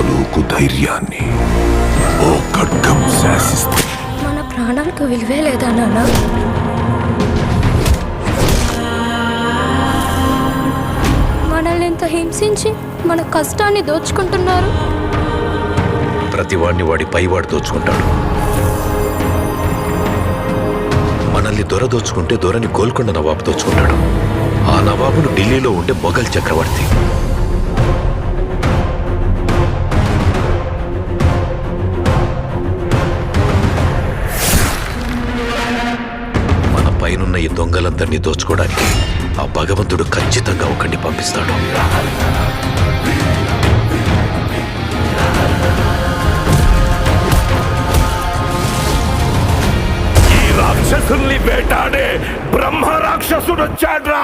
తాలూకు ధైర్యాన్ని ఓ ఖడ్గం శాసిస్తుంది. మన ప్రాణాలకు విలువే లేదా నాన్న? మనల్ని ఎంత హింసించి మన కష్టాన్ని దోచుకుంటున్నారు. ప్రతివాడిని వాడి పైవాడు దోచుకుంటాడు. మనల్ని దొర దోచుకుంటే దొరని గోల్కొండ నవాబు దోచుకుంటాడు. ఆ నవాబును ఢిల్లీలో ఉండే మొఘల్ చక్రవర్తి. మన పైనున్న ఈ దొంగలందరినీ దోచుకోవడానికి ఆ భగవంతుడు ఖచ్చితంగా ఒకరిని పంపిస్తాడు. రాక్షసుల్ని వేటాడే బ్రహ్మ రాక్షసుడు వచ్చాడ్రా.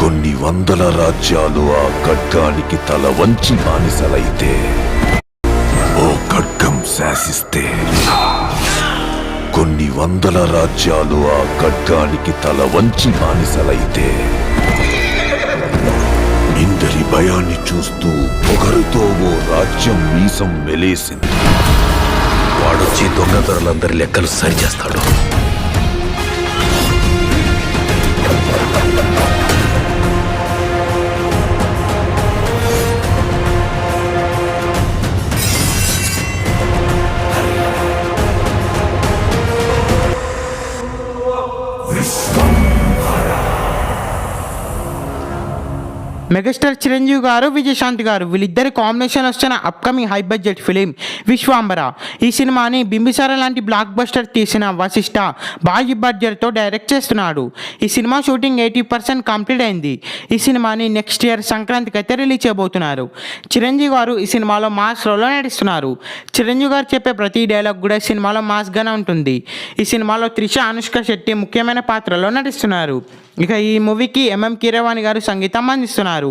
కొన్ని వందల రాజ్యాలు ఆ ఖడ్గానికి తల వంచి బానిసలైతే, ఓ ఖడ్గం శాసిస్తే కొన్ని వందల రాజ్యాలు ఆ ఖడ్గానికి తల వంచి బానిసలైతే, ఇందరి భయాన్ని చూస్తూ పొగరుతో ఓ రాజ్యం మీసం మెలేసింది. వాడొచ్చి దొంగ దొరలందరి లెక్కలు సరిచేస్తాడు. మెగాస్టార్ చిరంజీవి గారు, విజయశాంతి గారు వీళ్ళిద్దరి కాంబినేషన్ వచ్చిన upcoming high budget film Vishwambhara. ఈ సినిమాని బింబిసార లాంటి బ్లాక్ బస్టర్ తీసిన వశిష్ఠ భారీ బడ్జెట్తో డైరెక్ట్ చేస్తున్నాడు. ఈ సినిమా షూటింగ్ 80% కంప్లీట్ అయింది. ఈ సినిమాని నెక్స్ట్ ఇయర్ సంక్రాంతికి అయితే రిలీజ్ చేయబోతున్నారు. చిరంజీవి గారు ఈ సినిమాలో మాస్ రోల్లో నటిస్తున్నారు. చిరంజీవి గారు చెప్పే ప్రతి డైలాగ్ కూడా సినిమాలో మాస్గానే ఉంటుంది. ఈ సినిమాలో త్రిష, అనుష్క శెట్టి ముఖ్యమైన పాత్రలో నటిస్తున్నారు. ఇక ఈ మూవీకి ఎంఎం కీరవాణి గారు సంగీతం అందిస్తున్నారు.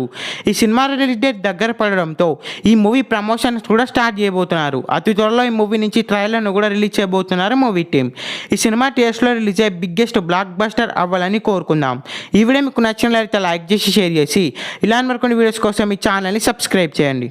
ఈ సినిమా రిలీజ్ డేట్ దగ్గర పడడంతో ఈ మూవీ ప్రమోషన్స్ కూడా స్టార్ట్ చేయబోతున్నారు. అతి త్వరలో ఈ మూవీ నుంచి ట్రైలర్ను కూడా రిలీజ్ చేయబోతున్నారు మూవీ టీం. ఈ సినిమా థియేటర్స్లో రిలీజ్ అయ్యే బిగ్గెస్ట్ బ్లాక్ బస్టర్ అవ్వాలని కోరుకుందాం. ఈ వీడియో మీకు నచ్చినట్లయితే లైక్ చేసి షేర్ చేసి ఇలాంటి మరికొన్ని వీడియోస్ కోసం ఈ ఛానల్ని సబ్స్క్రైబ్ చేయండి.